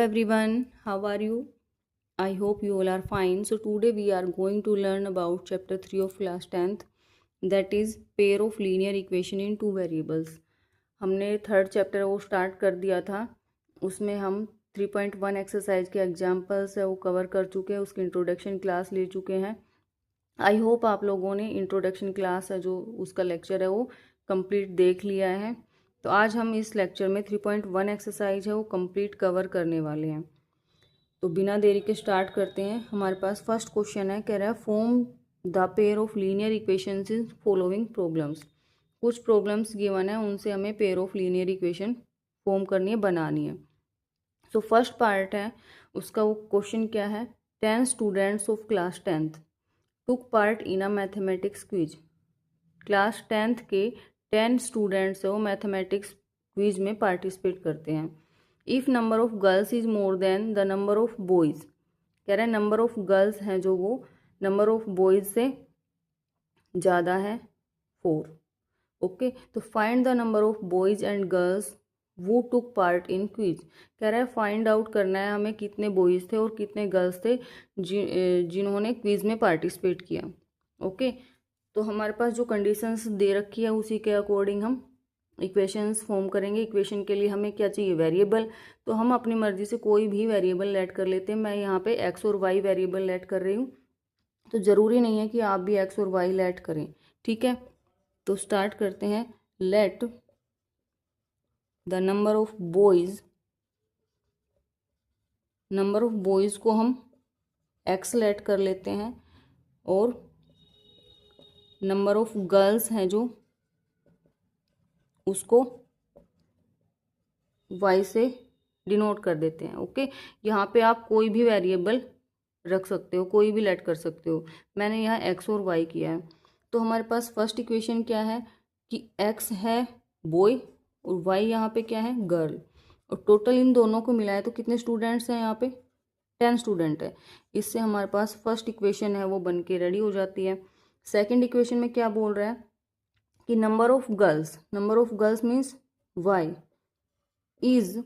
everyone, how are you? I hope you all are fine. So today we are going to learn about chapter 3 of class 10th, that is pair of linear equation in two variables. हमने third chapter वो start कर दिया था, उसमें हम 3.1 exercise के examples है वो कवर कर चुके हैं, उसकी इंट्रोडक्शन क्लास ले चुके हैं। आई होप आप लोगों ने इंट्रोडक्शन क्लास है जो उसका लेक्चर है वो कंप्लीट देख लिया है। तो आज हम इस लेक्चर में 3.1 एक्सरसाइज है वो कंप्लीट कवर करने वाले हैं। तो बिना देरी के स्टार्ट करते हैं। हमारे पास फर्स्ट क्वेश्चन है, कह रहा है form the pair of linear equations in following problems. कुछ प्रॉब्लम्स गिवन है, उनसे हमें pair of linear equation form करनी है, बनानी है। तो फर्स्ट पार्ट है उसका, वो क्वेश्चन क्या है, 10 students of class 10th took part in a mathematics quiz. Class 10th के 10 स्टूडेंट्स वो मैथमेटिक्स क्विज में पार्टिसिपेट करते हैं। If number of girls is more than the number of boys, कह रहे हैं नंबर ऑफ गर्ल्स हैं जो वो नंबर ऑफ बॉयज़ से ज़्यादा है 4। ओके, तो find the number of boys and girls वो टुक पार्ट इन क्विज। कह रहा है फाइंड आउट करना है हमें कितने बॉयज़ थे और कितने गर्ल्स थे जिन्होंने क्विज में पार्टिसिपेट किया। ओके, तो हमारे पास जो कंडीशंस दे रखी है उसी के अकॉर्डिंग हम इक्वेशंस फॉर्म करेंगे। इक्वेशन के लिए हमें क्या चाहिए, वेरिएबल। तो हम अपनी मर्जी से कोई भी वेरिएबल लेट कर लेते हैं। मैं यहाँ पे एक्स और वाई वेरिएबल लेट कर रही हूँ, तो ज़रूरी नहीं है कि आप भी एक्स और वाई लेट करें, ठीक है। तो स्टार्ट करते हैं। Let the number of boys को हम एक्स लेट कर लेते हैं और नंबर ऑफ गर्ल्स हैं जो उसको y से डिनोट कर देते हैं। ओके, यहाँ पे आप कोई भी वेरिएबल रख सकते हो, कोई भी लेट कर सकते हो। मैंने यहाँ x और y किया है। तो हमारे पास फर्स्ट इक्वेशन क्या है कि x है बॉय और y यहाँ पे क्या है, गर्ल। और टोटल इन दोनों को मिलाए तो कितने स्टूडेंट्स हैं, यहाँ पे 10 स्टूडेंट है। इससे हमारे पास फर्स्ट इक्वेशन है वो बन के रेडी हो जाती है। सेकेंड इक्वेशन में क्या बोल रहा है कि number of girls means y is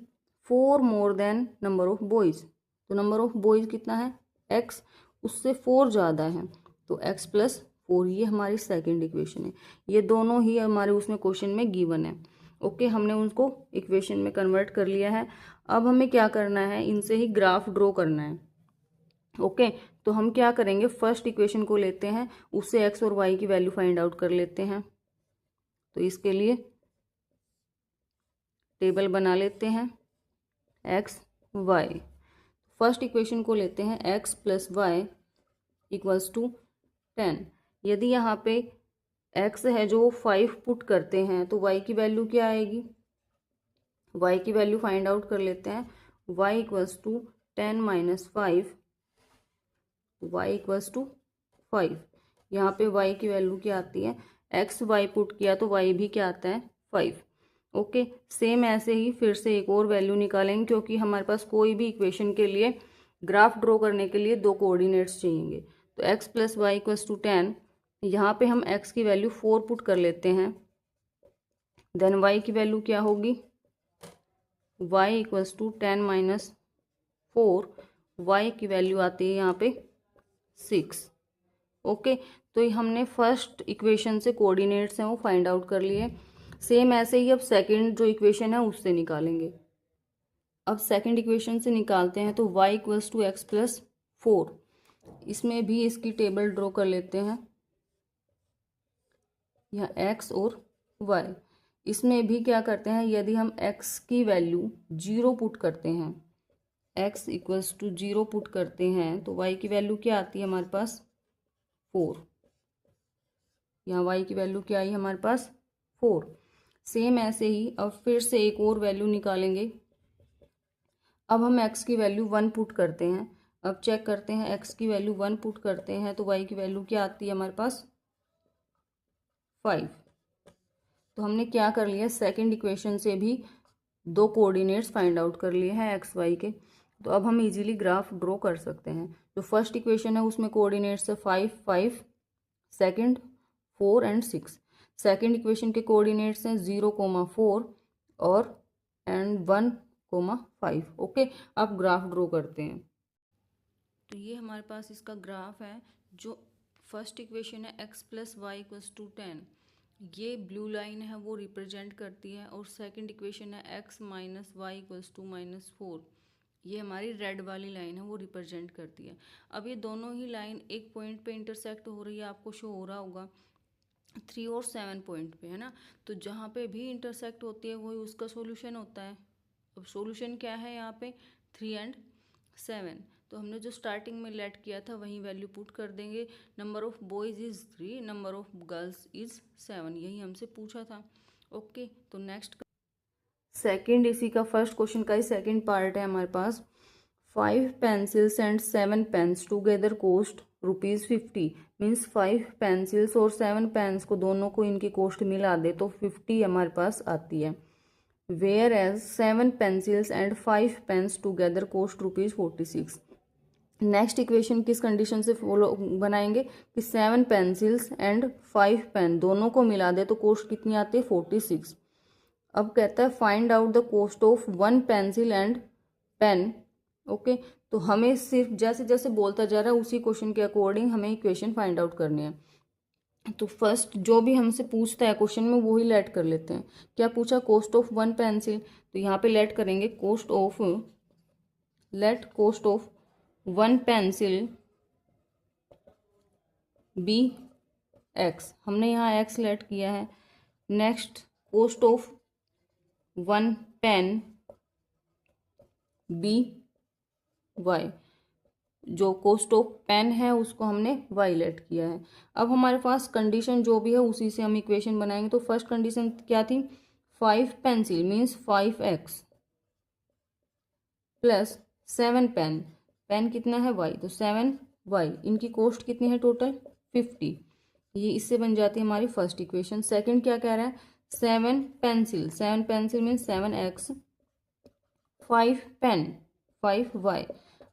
4 more than number of boys. तो नंबर ऑफ बॉयज़ कितना है, x, उससे 4 ज़्यादा है, तो x प्लस 4, ये हमारी सेकेंड इक्वेशन है। ये दोनों ही हमारे उसमें क्वेश्चन में गिवन है। ओके, हमने उनको इक्वेशन में कन्वर्ट कर लिया है। अब हमें क्या करना है, इनसे ही ग्राफ ड्रॉ करना है। ओके, तो हम क्या करेंगे, फर्स्ट इक्वेशन को लेते हैं, उससे x और y की वैल्यू फाइंड आउट कर लेते हैं। तो इसके लिए टेबल बना लेते हैं x y। फर्स्ट इक्वेशन को लेते हैं x plus y equals to 10। यदि यहाँ पे x है जो 5 पुट करते हैं तो y की वैल्यू क्या आएगी, y की वैल्यू फाइंड आउट कर लेते हैं। y equals to 10 minus 5, y equals to 5। यहाँ पे y की वैल्यू क्या आती है, x y पुट किया तो y भी क्या आता है, 5। ओके, सेम ऐसे ही फिर से एक और वैल्यू निकालेंगे, क्योंकि हमारे पास कोई भी इक्वेशन के लिए ग्राफ ड्रॉ करने के लिए 2 कोऑर्डिनेट्स चाहिए। तो x plus y equals to 10, यहाँ पे हम x की वैल्यू 4 पुट कर लेते हैं। देन y की वैल्यू क्या होगी, y equals to 10 minus 4, y की वैल्यू आती है यहाँ पे 6। ओके, तो ये हमने फर्स्ट इक्वेशन से कोऑर्डिनेट्स हैं वो फाइंड आउट कर लिए। सेम ऐसे ही अब सेकंड जो इक्वेशन है उससे निकालेंगे। अब सेकंड इक्वेशन से निकालते हैं तो y equals to x plus 4, इसमें भी इसकी टेबल ड्रॉ कर लेते हैं, यहाँ x और y। इसमें भी क्या करते हैं, यदि हम x की वैल्यू 0 पुट करते हैं, x इक्वल्स टू 0 पुट करते हैं तो y की वैल्यू क्या आती है हमारे पास, 4। यहाँ y की वैल्यू क्या आई हमारे पास, 4। सेम ऐसे ही अब फिर से एक और वैल्यू निकालेंगे। अब हम x की वैल्यू 1 पुट करते हैं। अब चेक करते हैं, x की वैल्यू 1 पुट करते हैं तो y की वैल्यू क्या आती है हमारे पास, 5। तो हमने क्या कर लिया, सेकंड इक्वेशन से भी 2 कोऑर्डिनेट्स फाइंड आउट कर लिए हैं x y के। तो अब हम इजीली ग्राफ ड्रॉ कर सकते हैं। जो फर्स्ट इक्वेशन है उसमें कोऑर्डिनेट्स है 5 5, सेकंड 4 एंड 6। सेकंड इक्वेशन के कोऑर्डिनेट्स हैं 0, 4 और 1, 5। ओके, अब ग्राफ ड्रॉ करते हैं। तो ये हमारे पास इसका ग्राफ है। जो फर्स्ट इक्वेशन है x plus y equals to 10, ये ब्लू लाइन है वो रिप्रेजेंट करती है, और सेकंड इक्वेशन है x minus y equals to -4, ये हमारी रेड वाली लाइन है वो रिप्रेजेंट करती है। अब ये दोनों ही लाइन एक पॉइंट पे इंटरसेक्ट हो रही है, आपको शो हो रहा होगा 3 और 7 पॉइंट पे, है ना। तो जहाँ पे भी इंटरसेक्ट होती है वही उसका सॉल्यूशन होता है। अब सॉल्यूशन क्या है यहाँ पे, 3 एंड 7। तो हमने जो स्टार्टिंग में लेट किया था वही वैल्यू पुट कर देंगे। Number of boys is 3, number of girls is 7, यही हमसे पूछा था। ओके, तो नेक्स्ट सेकंड इसी का फर्स्ट क्वेश्चन का ही सेकंड पार्ट है हमारे पास। 5 pencils and 7 pens together cost ₹50। Means 5 pencils और 7 पेन्स को दोनों को इनकी कॉस्ट मिला दे तो 50 हमारे पास आती है। Whereas 7 pencils and 5 pens together cost ₹46। Next equation किस कंडीशन से फॉलो बनाएंगे कि 7 पेंसिल्स एंड 5 पेन दोनों को मिला दे तो कॉस्ट कितनी आती है 46। अब कहता है find out the cost of 1 pencil and pen. Okay, तो हमें सिर्फ जैसे जैसे बोलता जा रहा है उसी क्वेश्चन के अकॉर्डिंग हमें इक्वेशन फाइंड आउट करनी है। तो फर्स्ट जो भी हमसे पूछता है क्वेश्चन में वही लेट कर लेते हैं। क्या पूछा, कॉस्ट ऑफ 1 पेंसिल, तो यहाँ पे लेट करेंगे cost of 1 pencil be x, हमने यहाँ एक्स लेट किया है। Next cost of 1 pen be y, जो कॉस्ट ऑफ पेन है उसको हमने वाई लेट किया है। अब हमारे पास कंडीशन जो भी है उसी से हम इक्वेशन बनाएंगे। तो फर्स्ट कंडीशन क्या थी, 5 pencil means 5x plus 7 pen, pen कितना है y, तो 7y, इनकी कॉस्ट कितनी है टोटल 50। ये इससे बन जाती है हमारी फर्स्ट इक्वेशन। सेकंड क्या कह रहा है, 7 pencil means 7x, 5 pen 5y,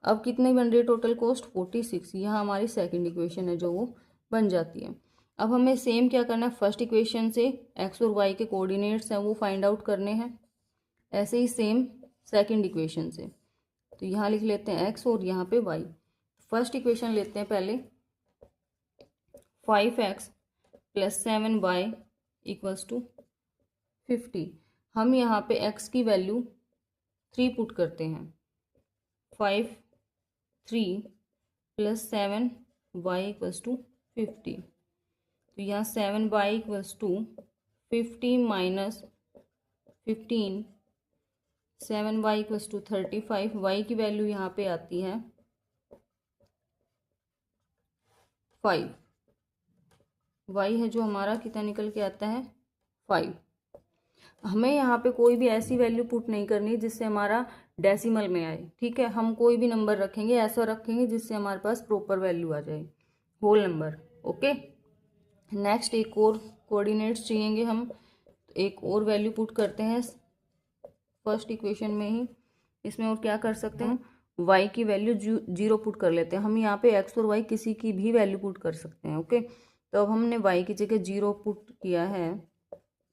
अब कितनी बन रही है टोटल कॉस्ट 46। यह हमारी सेकंड इक्वेशन है जो वो बन जाती है। अब हमें सेम क्या करना है, फर्स्ट इक्वेशन से x और y के कोऑर्डिनेट्स हैं वो फाइंड आउट करने हैं, ऐसे ही सेम सेकंड इक्वेशन से। तो यहाँ लिख लेते हैं x और यहाँ पे y। फर्स्ट इक्वेशन लेते हैं पहले, 5x plus 7y equals to 50। हम यहाँ पे x की वैल्यू 3 पुट करते हैं, 3 प्लस 7y इक्वल्स टू 50। तो यहाँ 7y equals to 50 minus 15, 7y equals to 35। y की वैल्यू यहाँ पे आती है 5, y है जो हमारा कितना निकल के आता है 5। हमें यहाँ पे कोई भी ऐसी वैल्यू पुट नहीं करनी जिससे हमारा डेसिमल में आए, ठीक है। हम कोई भी नंबर रखेंगे ऐसा रखेंगे जिससे हमारे पास प्रॉपर वैल्यू आ जाए, होल नंबर। ओके, नेक्स्ट एक और कोऑर्डिनेट्स चाहिएंगे हम, एक और वैल्यू पुट करते हैं फर्स्ट इक्वेशन में ही। इसमें और क्या कर सकते हैं, y की वैल्यू 0 पुट कर लेते हैं। हम यहाँ पे x और y किसी की भी वैल्यू पुट कर सकते हैं। ओके, तो अब हमने y की जगह 0 पुट किया है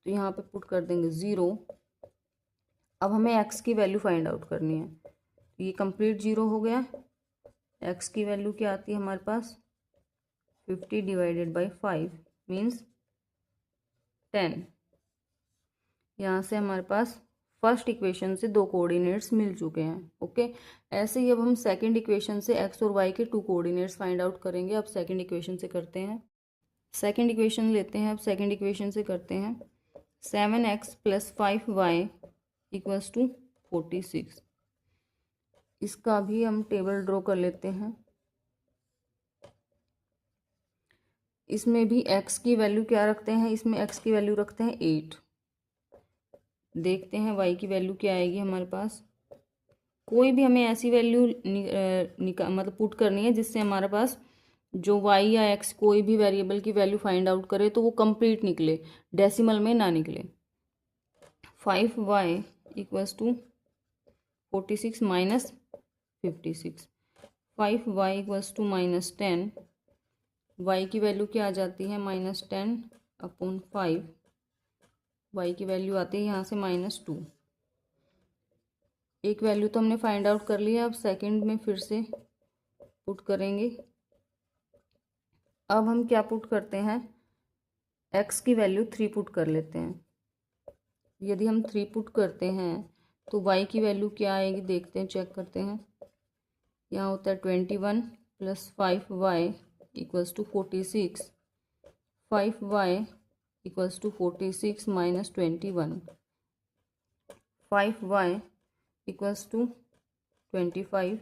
तो यहाँ पे पुट कर देंगे 0। अब हमें x की वैल्यू फाइंड आउट करनी है, तो ये कंप्लीट 0 हो गया। x की वैल्यू क्या आती है हमारे पास, 50 डिवाइडेड बाई 5 मीन्स 10। यहाँ से हमारे पास फर्स्ट इक्वेशन से 2 कोऑर्डिनेट्स मिल चुके हैं। ओके, ऐसे ही अब हम सेकंड इक्वेशन से x और y के 2 कोऑर्डिनेट्स फाइंड आउट करेंगे। अब सेकंड इक्वेशन से करते हैं, सेकंड इक्वेशन लेते हैं। अब सेकंड इक्वेशन से करते हैं 7x plus 5y equals to 46। इसका भी हम टेबल ड्रॉ कर लेते हैं। इसमें भी x की वैल्यू क्या रखते हैं, इसमें x की वैल्यू रखते हैं 8। देखते हैं y की वैल्यू क्या आएगी हमारे पास। कोई भी हमें ऐसी वैल्यू मतलब पुट करनी है जिससे हमारे पास जो y या x कोई भी वेरिएबल की वैल्यू फाइंड आउट करे तो वो कंप्लीट निकले, डेसिमल में ना निकले। 5y equals to 46 minus 56, 5y equals to minus 10। y की वैल्यू क्या आ जाती है, -10 अपॉन 5। y की वैल्यू आती है यहाँ से -2। एक वैल्यू तो हमने फाइंड आउट कर लिया, अब सेकंड में फिर से पुट करेंगे। अब हम क्या पुट करते हैं, x की वैल्यू 3 पुट कर लेते हैं। यदि हम 3 पुट करते हैं तो y की वैल्यू क्या आएगी, देखते हैं, चेक करते हैं। यहाँ होता है 21 + 5y = 46, 5y = 46 - 21, 5y = 25,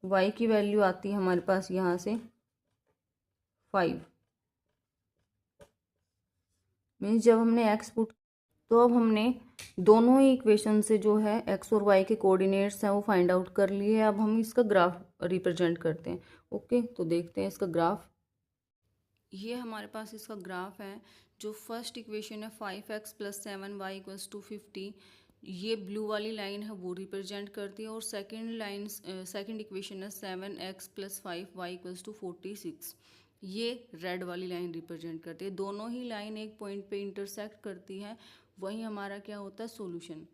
y की वैल्यू आती है हमारे पास यहाँ से 5, मीन्स जब हमने x पुट, तो अब हमने दोनों ही इक्वेशन से जो है x और y के कोऑर्डिनेट्स हैं वो फाइंड आउट कर लिए। अब हम इसका ग्राफ रिप्रेजेंट करते हैं। ओके, तो देखते हैं इसका ग्राफ। ये हमारे पास इसका ग्राफ है। जो फर्स्ट इक्वेशन है 5x + 7y = 50, ये ब्लू वाली लाइन है वो रिप्रेजेंट करती है, और सेकंड इक्वेशन है 7x + 5y = 46, ये रेड वाली लाइन रिप्रेजेंट करती है। दोनों ही लाइन एक पॉइंट पे इंटरसेक्ट करती है, वही हमारा क्या होता है, सॉल्यूशन।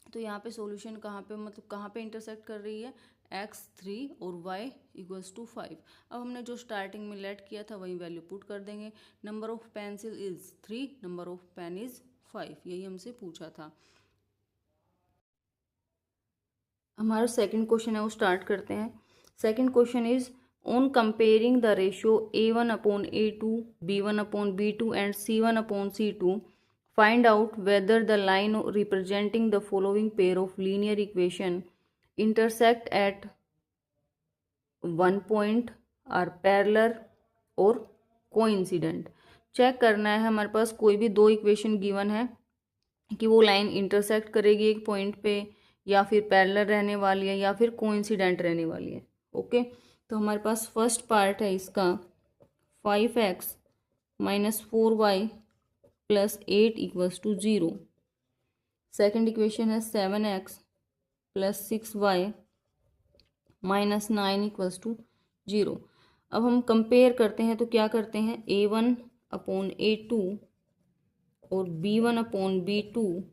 तो यहाँ पे सॉल्यूशन कहाँ पे, मतलब कहाँ पे इंटरसेक्ट कर रही है, x3 और y = 5। अब हमने जो स्टार्टिंग में लेट किया था वही वैल्यू पुट कर देंगे। Number of pencil is 3, number of pen is 5, यही हमसे पूछा था। हमारा सेकंड क्वेश्चन है वो स्टार्ट करते हैं। Second question is on comparing the ratio a1/a2, b1/b2 and c1/c2, find out whether the line representing the following pair of linear equation intersect at one point, are parallel or coincident। Check करना है हमारे पास कोई भी दो equation given है कि वो line intersect करेगी एक पॉइंट पे, या फिर पैरेलल रहने वाली है, या फिर कोइंसिडेंट रहने वाली है। ओके, तो हमारे पास फर्स्ट पार्ट है इसका 5x - 4y + 8 = 0। सेकेंड इक्वेशन है 7x + 6y - 9 = 0। अब हम कंपेयर करते हैं, तो क्या करते हैं, a1/a2 और b1/b2,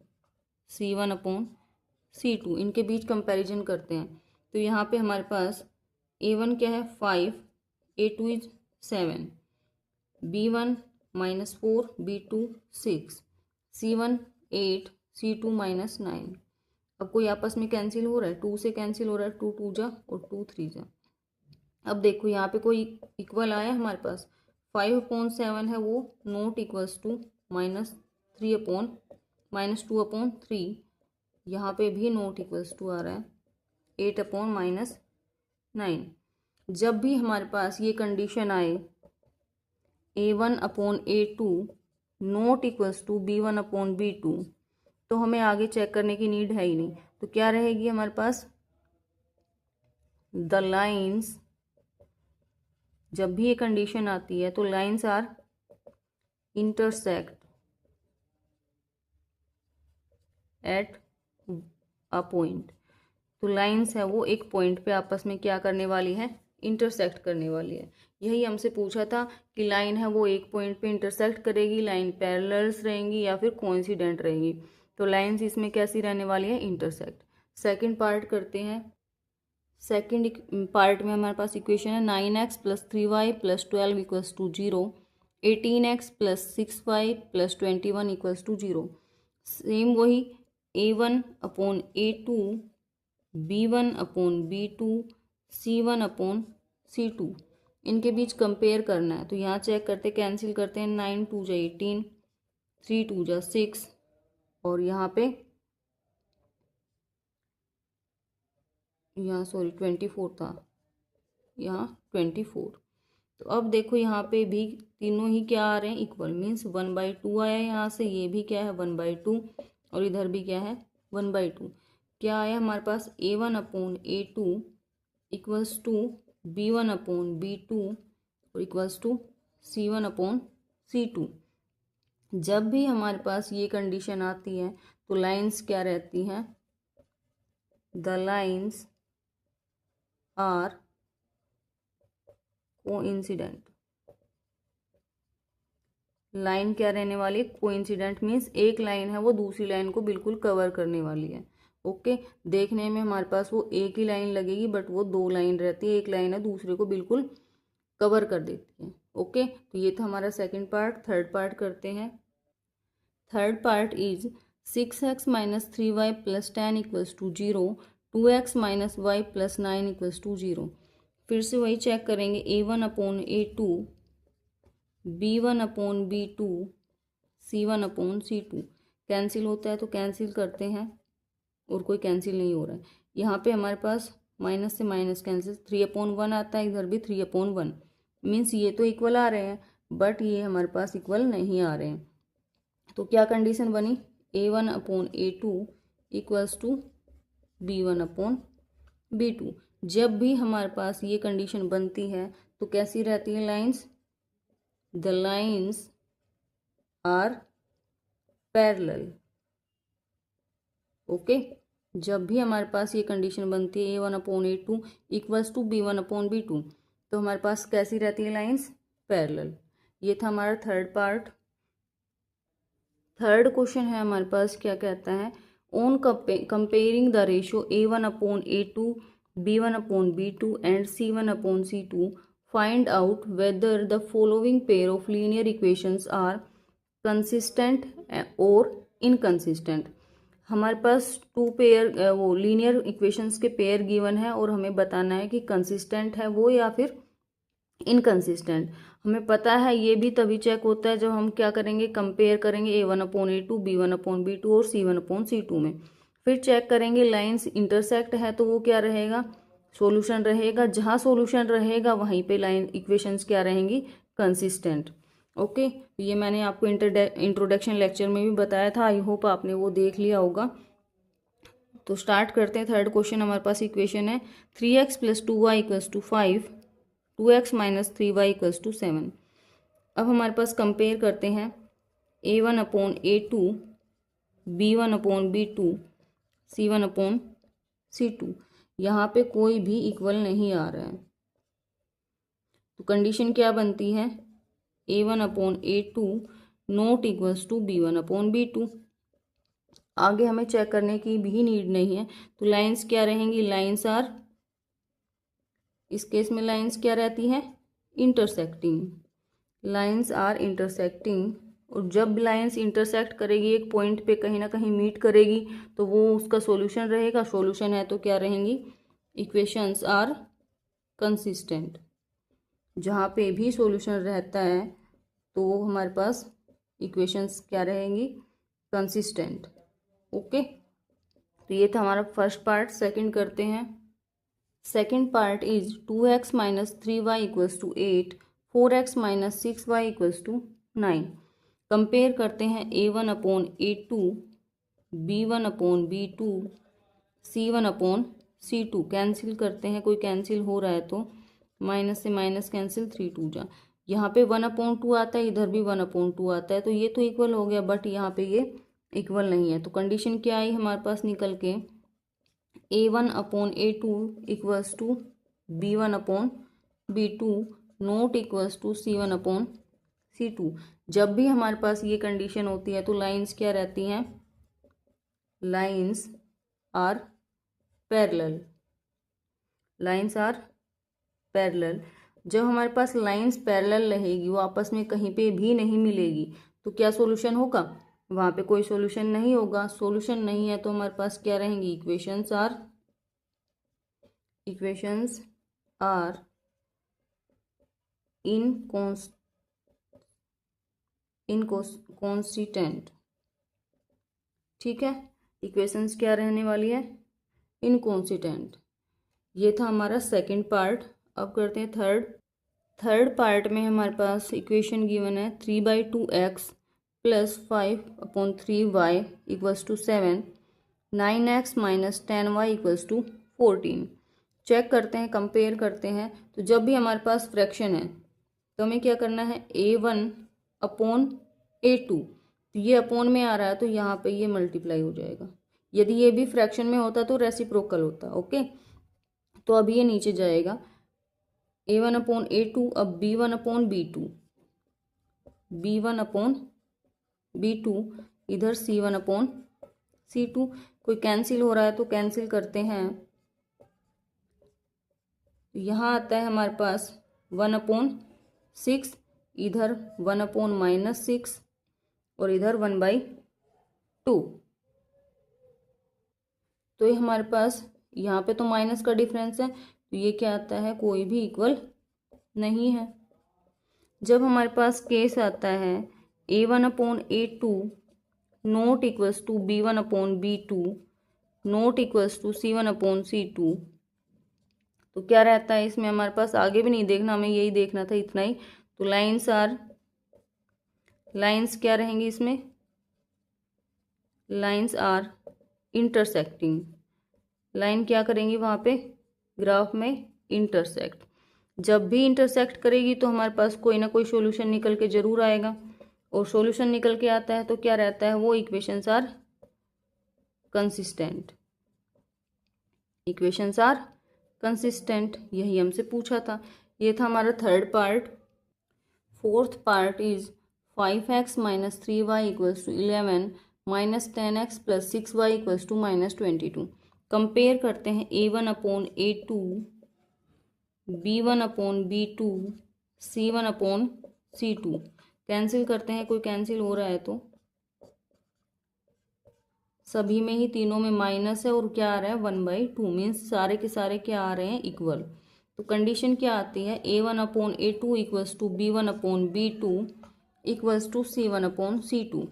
c1/c2, इनके बीच कंपैरिजन करते हैं। तो यहाँ पे हमारे पास a1 क्या है 5, a2 is 7, b1 - 4, b2 6, c1 8, c2 - 9। अब कोई आपस में कैंसिल हो रहा है, 2 से कैंसिल हो रहा है, 2 2 जा और 2 3 जा। अब देखो यहाँ पे कोई इक्वल आया हमारे पास, 5/7 है वो नॉट इक्वल्स टू -2/3, यहाँ पे भी नॉट इक्वल्स टू आ रहा है 8/-9। जब भी हमारे पास ये कंडीशन आए a1/a2 not equals to b1/b2, तो हमें आगे चेक करने की नीड है ही नहीं। तो क्या रहेगी हमारे पास, द लाइन्स, जब भी ये कंडीशन आती है तो lines are intersect at a point. तो लाइन्स है वो एक पॉइंट पे आपस में क्या करने वाली है, इंटरसेक्ट करने वाली है। यही हमसे पूछा था कि लाइन है वो एक पॉइंट पे इंटरसेक्ट करेगी, लाइन पैरेलल्स रहेंगी या फिर कोइंसिडेंट रहेंगी। तो लाइन्स इसमें कैसी रहने वाली है, इंटरसेक्ट। सेकंड पार्ट करते हैं। सेकंड पार्ट में हमारे पास इक्वेशन है 9x + 3y + 12 = 0, 18x + 6y + 21 = 0। Same वही a1/a2, b1/b2, c1/c2, इनके बीच कंपेयर करना है। तो यहाँ चेक करते, कैंसिल करते हैं, 9 2 जा 18, 3 2 जा 6, और यहाँ पे यहाँ सॉरी 24 था, यहाँ 24। तो अब देखो यहाँ पे भी तीनों ही क्या आ रहे हैं, इक्वल, मीन्स 1/2 आया यहाँ से, ये भी क्या है 1/2, और इधर भी क्या है 1/2। क्या आया हमारे पास, a1/a2 इक्वल्स टू b1/b2 और इक्वल्स टू c1/c2। जब भी हमारे पास ये कंडीशन आती है तो लाइंस क्या रहती हैं, the lines are coincident. Line क्या रहने वाली है, कोइंसिडेंट, मीन्स एक लाइन है वो दूसरी लाइन को बिल्कुल कवर करने वाली है। ओके, देखने में हमारे पास वो एक ही लाइन लगेगी बट वो दो लाइन रहती है, एक लाइन है दूसरे को बिल्कुल कवर कर देती है। ओके, तो ये था हमारा सेकंड पार्ट। थर्ड पार्ट करते हैं। Third part is 6x minus 3y plus 10 equals to 0, 2x minus y plus 9 equals to 0। फिर से वही चेक करेंगे, a1 upon a2, b1 upon b2, c1 upon c2। Cancel होता है तो कैंसिल करते हैं, और कोई कैंसिल नहीं हो रहा है। यहाँ पे हमारे पास माइनस से माइनस कैंसिल, 3/1 आता है, इधर भी 3/1। मीन्स ये तो इक्वल आ रहे हैं बट ये हमारे पास इक्वल नहीं आ रहे हैं। तो क्या कंडीशन बनी, a1 upon a2 equals to b1 upon b2। जब भी हमारे पास ये कंडीशन बनती है तो कैसी रहती है lines, the lines are parallel. Okay, जब भी हमारे पास ये कंडीशन बनती है a1 upon a2 equals to b1 upon b2, तो हमारे पास कैसी रहती है लाइंस, पैरेलल। ये था हमारा थर्ड पार्ट। थर्ड क्वेश्चन है हमारे पास, क्या कहता है, on comparing the ratio a1 upon a2, b1 upon b2 and c1 upon c2, find out whether the following pair of linear equations are consistent और इनकंसिस्टेंट। हमारे पास टू पेयर वो लीनियर इक्वेशंस के पेयर गिवन है और हमें बताना है कि कंसिस्टेंट है वो या फिर इनकंसिस्टेंट। हमें पता है ये भी तभी चेक होता है जब हम क्या करेंगे, कंपेयर करेंगे a1 upon a2, b1 upon b2 और c1 अपॉन c2 में। फिर चेक करेंगे लाइंस इंटरसेक्ट है तो वो क्या रहेगा, सॉल्यूशन रहेगा। जहाँ सॉल्यूशन रहेगा वहीं पे लाइन इक्वेशंस क्या रहेंगी, कंसिस्टेंट। ओके, ये मैंने आपको इंट्रोडक्शन लेक्चर में भी बताया था, आई होप आपने वो देख लिया होगा। तो स्टार्ट करते हैं। थर्ड क्वेश्चन हमारे पास इक्वेशन है 3x plus 2y equals to 5, 2x minus 3y equals to 7। अब हमारे पास कंपेयर करते हैं a1 upon a2, b1 upon b2, c1 upon c2। यहाँ पे कोई भी इक्वल नहीं आ रहा है, तो कंडीशन क्या बनती है, a1 upon a2 not equals to b1 upon b2। आगे हमें चेक करने की भी नीड नहीं है। तो लाइंस क्या रहेंगी, लाइंस आर, इस केस में लाइंस क्या रहती हैं, इंटरसेक्टिंग। लाइंस आर इंटरसेक्टिंग, और जब लाइंस इंटरसेक्ट करेगी एक पॉइंट पे कहीं ना कहीं मीट करेगी तो वो उसका सॉल्यूशन रहेगा। सॉल्यूशन है तो क्या रहेंगी, इक्वेशंस आर कंसिस्टेंट। जहाँ पे भी सॉल्यूशन रहता है तो वो हमारे पास इक्वेशंस क्या रहेंगी, कंसिस्टेंट। ओके, तो ये था हमारा फर्स्ट पार्ट। सेकंड करते हैं। Second part is 2x minus 3y equals to 8, 4x minus 6y equals to 9। Compare करते हैं a1 upon a2, b1 upon b2, c1 upon c2। Cancel करते हैं, कोई कैंसिल हो रहा है तो माइनस से माइनस कैंसिल, 3 2 जा। यहाँ पे 1/2 आता है, इधर भी 1/2 आता है, तो ये तो इक्वल हो गया बट यहाँ पे ये इक्वल नहीं है। तो कंडीशन क्या आई हमारे पास निकल के, a1 upon a2 equals to b1 upon b2 not equals to c1 upon c2। जब भी हमारे पास ये कंडीशन होती है तो लाइंस क्या रहती हैं, lines are parallel. Lines are parallel. जब हमारे पास लाइंस पैरेलल रहेगी, वो आपस में कहीं पे भी नहीं मिलेगी, तो क्या सॉल्यूशन होगा, वहाँ पे कोई सॉल्यूशन नहीं होगा। सॉल्यूशन नहीं है तो हमारे पास क्या रहेंगी, इक्वेशंस आर इनकॉन्सिस्टेंट। ठीक है, इक्वेशंस क्या रहने वाली है, इनकॉन्सिस्टेंट। ये था हमारा सेकंड पार्ट। अब करते हैं थर्ड। थर्ड पार्ट में हमारे पास इक्वेशन गिवन है 3/2x plus 5/3y equals to 7, 9x minus 10y equals to 14। Check करते हैं, कंपेयर करते हैं। तो जब भी हमारे पास फ्रैक्शन है तो हमें क्या करना है, a1 अपॉन a2, तो ये अपॉन में आ रहा है तो यहाँ पे ये मल्टीप्लाई हो जाएगा। यदि ये भी फ्रैक्शन में होता तो रेसिप्रोकल होता। ओके, तो अब ये नीचे जाएगा, a1 अपॉन a2, अब b1 upon b2, b1 upon b2, इधर c1 अपॉन C2। कोई कैंसिल हो रहा है तो कैंसिल करते हैं। यहाँ आता है हमारे पास 1/6, इधर 1/-6 और इधर 1/2। तो ये हमारे पास यहाँ पे तो माइनस का डिफरेंस है, तो ये क्या आता है, कोई भी इक्वल नहीं है। जब हमारे पास केस आता है A1/A2 not equals to B1/B2 not equals to C1/C2, तो क्या रहता है इसमें, हमारे पास आगे भी नहीं देखना, हमें यही देखना था, इतना ही। तो लाइंस क्या रहेंगी इसमें, लाइंस आर इंटरसेक्टिंग। लाइन क्या करेंगी वहाँ पे ग्राफ में, इंटरसेक्ट। जब भी इंटरसेक्ट करेगी तो हमारे पास कोई ना कोई सॉल्यूशन निकल के जरूर आएगा, और सॉल्यूशन निकल के आता है तो क्या रहता है, वो equations are consistent. Equations are consistent, यही हमसे पूछा था। ये था हमारा third part. Fourth part is 5x - 3y = 11 - 10x + 6y = -22। Compare करते हैं A1/A2 B1/B2 C1/C2। कैंसिल करते हैं, कोई कैंसिल हो रहा है तो सभी में ही, तीनों में माइनस है और क्या आ रहा है 1/2, मीन्स सारे के सारे क्या आ रहे हैं, इक्वल। तो कंडीशन क्या आती है, A1/A2 = B1/B2 = C1/C2।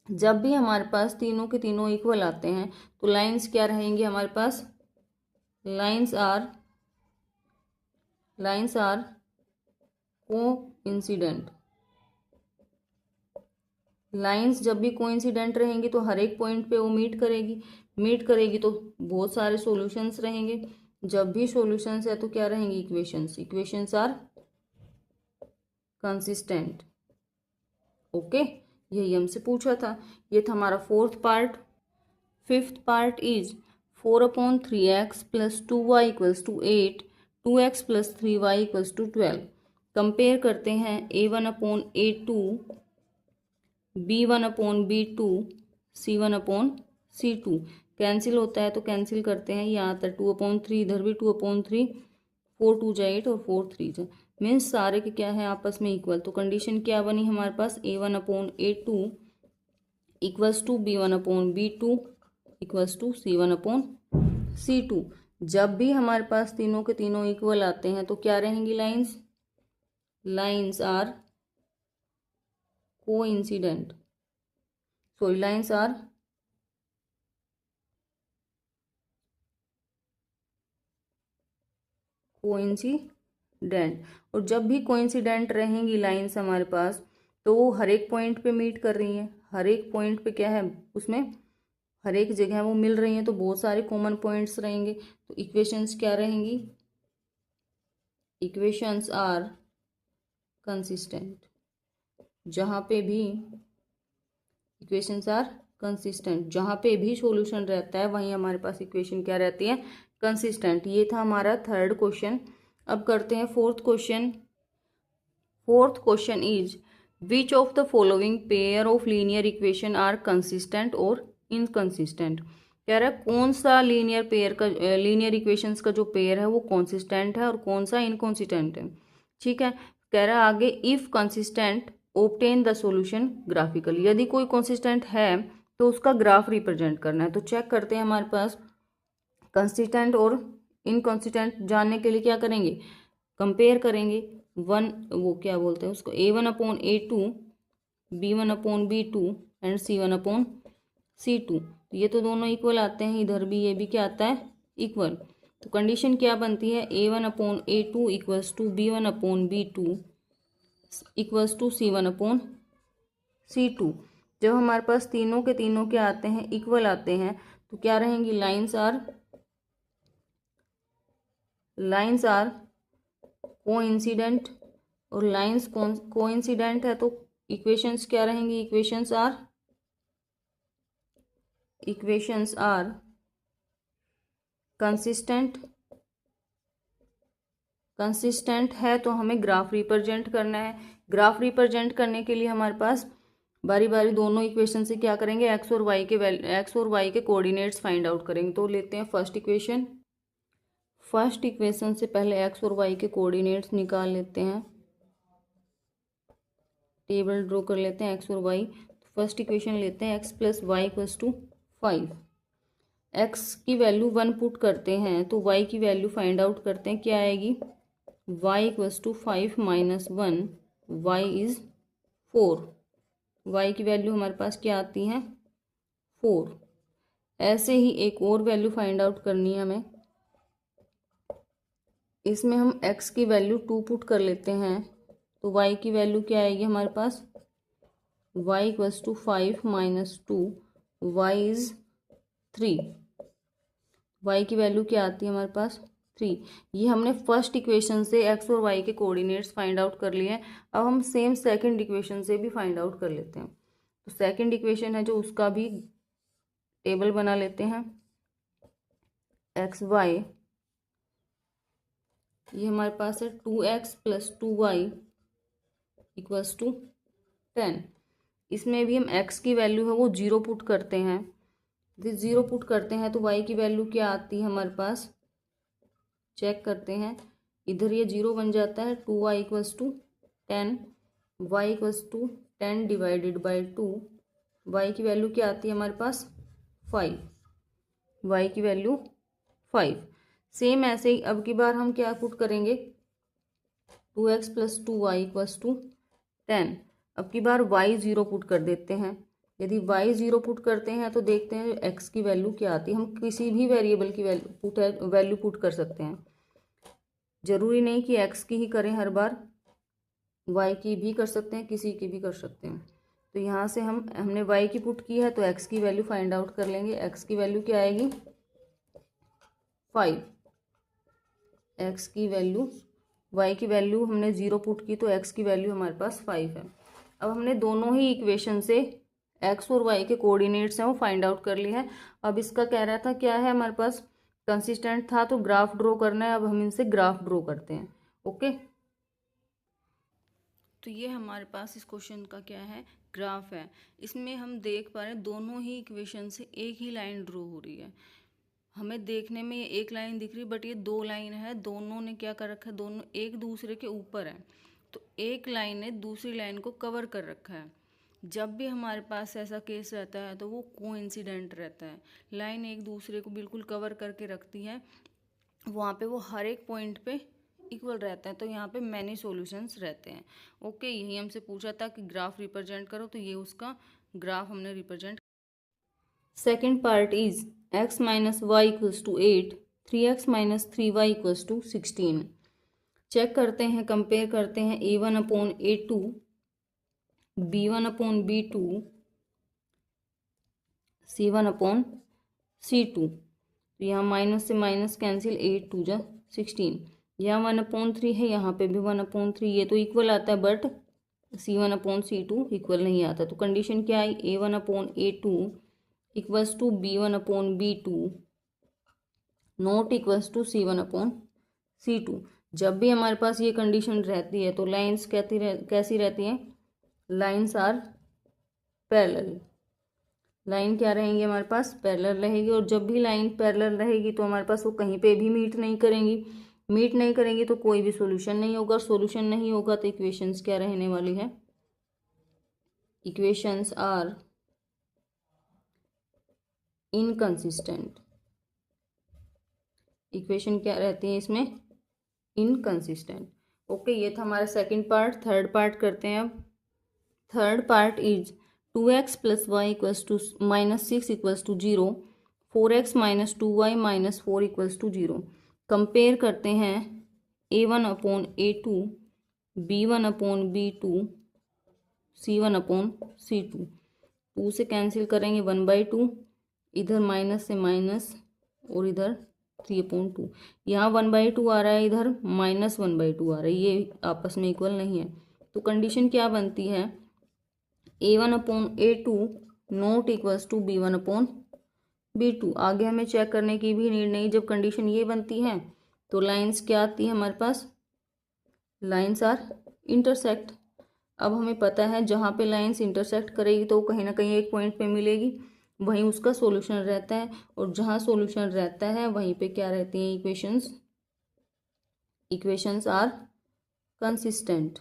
जब भी हमारे पास तीनों के तीनों इक्वल आते हैं तो लाइंस क्या रहेंगी हमारे पास, लाइंस आर कोइंसिडेंट। लाइंस जब भी कोइंसिडेंट रहेंगी तो हर एक पॉइंट पे वो मीट करेगी तो बहुत सारे सॉल्यूशंस रहेंगे। जब भी सॉल्यूशंस है तो क्या रहेंगी, इक्वेशंस आर कंसिस्टेंट। ओके, यही हमसे पूछा था। ये था हमारा fourth part. Fifth part is 4/3x + 2y = 8 2x + 3y = 12। Compare करते हैं A1/A2 B1/B2 C1/C2। कैंसिल होता है तो कैंसिल करते हैं, यहाँ आता है 2/3, इधर भी 2/3, 4 2 जा 8 और 4 3 जा, मीन्स सारे के क्या है आपस में इक्वल। तो कंडीशन क्या बनी हमारे पास, A1/A2 = B1/B2 = C1/C2। जब भी हमारे पास तीनों के तीनों इक्वल आते हैं तो क्या रहेंगी lines are coincident, sorry lines are coincident. और जब भी कोइंसिडेंट रहेंगी लाइंस हमारे पास तो वो हर एक पॉइंट पे मीट कर रही हैं, हर एक पॉइंट पे क्या है उसमें, हर एक जगह वो मिल रही हैं, तो बहुत सारे कॉमन पॉइंट्स रहेंगे। तो इक्वेशंस क्या रहेंगी, इक्वेशंस आर कंसिस्टेंट। जहाँ पे भी इक्वेशंस आर कंसिस्टेंट, जहाँ पे भी सॉल्यूशन रहता है वहीं हमारे पास इक्वेशन क्या रहती है, कंसिस्टेंट। ये था हमारा थर्ड क्वेश्चन। अब करते हैं fourth question. Fourth question is which of the following pair of linear equation are consistent और इनकंसिस्टेंट। कह रहा है कौन सा लीनियर इक्वेशंस का जो पेयर है वो कंसिस्टेंट है और कौन सा इनकंसिस्टेंट है। ठीक है, कह रहा है आगे if consistent obtain the solution graphical. यदि कोई कंसिस्टेंट है तो उसका ग्राफ रिप्रेजेंट करना है। तो चेक करते हैं, हमारे पास कंसिस्टेंट और इनकंसिस्टेंट जानने के लिए क्या करेंगे, कंपेयर करेंगे। वो क्या बोलते हैं उसको, A1/A2 B1/B2 एंड C1/C2। ये तो दोनों इक्वल आते हैं, इधर भी ये भी क्या आता है, इक्वल। तो कंडीशन क्या बनती है, A1/A2 = B1/B2 = C1/C2। जब हमारे पास तीनों के तीनों क्या आते हैं, इक्वल आते हैं, तो क्या रहेंगी, लाइंस आर कोइंसिडेंट। और लाइंस कोइंसिडेंट है तो इक्वेशंस क्या रहेंगी, इक्वेशंस आर कंसिस्टेंट है तो हमें ग्राफ रिप्रेजेंट करना है। ग्राफ रिप्रेजेंट करने के लिए हमारे पास बारी बारी दोनों इक्वेशन से क्या करेंगे, एक्स और वाई के कोऑर्डिनेट्स फाइंड आउट करेंगे। तो लेते हैं फर्स्ट इक्वेशन। फर्स्ट इक्वेशन से पहले एक्स और वाई के कोऑर्डिनेट्स निकाल लेते हैं, टेबल ड्रॉ कर लेते हैं एक्स और वाई। फर्स्ट इक्वेशन लेते हैं x plus y equals to 5। X की वैल्यू 1 पुट करते हैं तो वाई की वैल्यू फाइंड आउट करते हैं, क्या आएगी, y equals to 5 minus 1, y is 4। Y की वैल्यू हमारे पास क्या आती है, 4। ऐसे ही एक और वैल्यू फाइंड आउट करनी है हमें। इसमें हम x की वैल्यू 2 पुट कर लेते हैं तो y की वैल्यू क्या आएगी हमारे पास, y equals to 5 minus 2, y is 3। y की वैल्यू क्या आती है हमारे पास, 3। ये हमने फर्स्ट इक्वेशन से x और y के कोऑर्डिनेट्स फाइंड आउट कर लिए हैं। अब हम सेम सेकंड इक्वेशन से भी फाइंड आउट कर लेते हैं। तो सेकंड इक्वेशन है जो, उसका भी टेबल बना लेते हैं। एक्स वाई, ये हमारे पास है 2x plus 2y equals to 10। इसमें भी हम x की वैल्यू है वो 0 पुट करते हैं। यदि 0 पुट करते हैं तो y की वैल्यू क्या आती है हमारे पास, चेक करते हैं। इधर ये 0 बन जाता है, 2y equals to 10, y equals to 10 divided by 2, y की वैल्यू क्या आती है हमारे पास, 5। y की वैल्यू 5। सेम ऐसे ही अब की बार हम क्या पुट करेंगे, 2x plus 2y equals to 10। अब की बार y 0 पुट कर देते हैं। यदि y 0 पुट करते हैं तो देखते हैं x की वैल्यू क्या आती है। हम किसी भी वेरिएबल की वैल्यू पुट कर सकते हैं, जरूरी नहीं कि x की ही करें हर बार, y की भी कर सकते हैं, किसी की भी कर सकते हैं। तो यहाँ से हमने y की पुट की है तो x की वैल्यू फाइंड आउट कर लेंगे। x की वैल्यू क्या आएगी, 5। x की वैल्यू, y की वैल्यू हमने 0 पुट की तो x की वैल्यू हमारे पास 5 है। अब हमने दोनों ही इक्वेशन से x और y के कोऑर्डिनेट्स हैं वो फाइंड आउट कर लिए हैं। अब इसका कह रहा था क्या है हमारे पास, कंसिस्टेंट था तो ग्राफ ड्रॉ करना है। अब हम इनसे ग्राफ ड्रॉ करते हैं। ओके, तो ये हमारे पास इस क्वेश्चन का क्या है, ग्राफ है। इसमें हम देख पा रहे हैं दोनों ही इक्वेशन से एक ही लाइन ड्रॉ हो रही है। हमें देखने में ये एक लाइन दिख रही है बट ये 2 लाइन है। दोनों ने क्या कर रखा है, दोनों एक दूसरे के ऊपर है। तो एक लाइन ने दूसरी लाइन को कवर कर रखा है। जब भी हमारे पास ऐसा केस रहता है तो वो कोइंसिडेंट रहता है। लाइन एक दूसरे को बिल्कुल कवर करके रखती है, वहाँ पे वो हर एक पॉइंट पे इक्वल रहता है। तो यहाँ पे मैनी सॉल्यूशंस रहते हैं। ओके, यही हमसे पूछा था कि ग्राफ रिप्रेजेंट करो, तो ये उसका ग्राफ हमने represent. Second part is x minus y equals to 8, 3x minus 3y equals to 16। Check करते हैं, कंपेयर करते हैं a1 upon a2, b1 upon b2, c1 upon c2। तो यहाँ माइनस से माइनस कैंसिल, 8 2 जा 16। यहाँ 1/3 है, यहाँ पे भी 1/3। ये तो इक्वल आता है but c1 upon c2 equal नहीं आता। तो कंडीशन क्या आई, a1 upon a2 equals to b1 upon b2 not equals to c1 upon c2। जब भी हमारे पास ये कंडीशन रहती है तो लाइंस कैसी रहती हैं, लाइंस आर पैरेलल। लाइन क्या रहेंगी हमारे पास, पैरेलल रहेगी। और जब भी लाइन पैरेलल रहेगी तो हमारे पास वो कहीं पे भी मीट नहीं करेंगी। मीट नहीं करेंगी तो कोई भी सॉल्यूशन नहीं होगा। सॉल्यूशन नहीं होगा तो इक्वेशंस क्या रहने वाली है, इक्वेशंस आर इनकंसिस्टेंट। इक्वेशन क्या रहती है इसमें, इनकंसिस्टेंट। ओके, ये था हमारा सेकंड पार्ट। थर्ड पार्ट करते हैं अब। Third part is 2x plus y equals to minus 6 equals to 0, 4x minus 2y minus 4 equals to 0। Compare करते हैं a1 upon a2, b1 upon b2, c1 upon c2। 2 से cancel करेंगे 1/2, इधर minus से minus और इधर 3/2। यहाँ 1/2 आ रहा है, इधर माइनस 1/2 आ रहा है, ये आपस में इक्वल नहीं है। तो कंडीशन क्या बनती है, a1 upon a2 not equals to b1 upon b2। आगे हमें चेक करने की भी नीड नहीं। जब कंडीशन ये बनती है तो लाइंस क्या आती है हमारे पास, लाइंस आर इंटरसेक्ट। अब हमें पता है जहाँ पे लाइंस इंटरसेक्ट करेगी तो कहीं ना कहीं एक पॉइंट पे मिलेगी, वहीं उसका सॉल्यूशन रहता है, और जहाँ सॉल्यूशन रहता है वहीं पे क्या रहती हैं इक्वेशंस आर कंसिस्टेंट।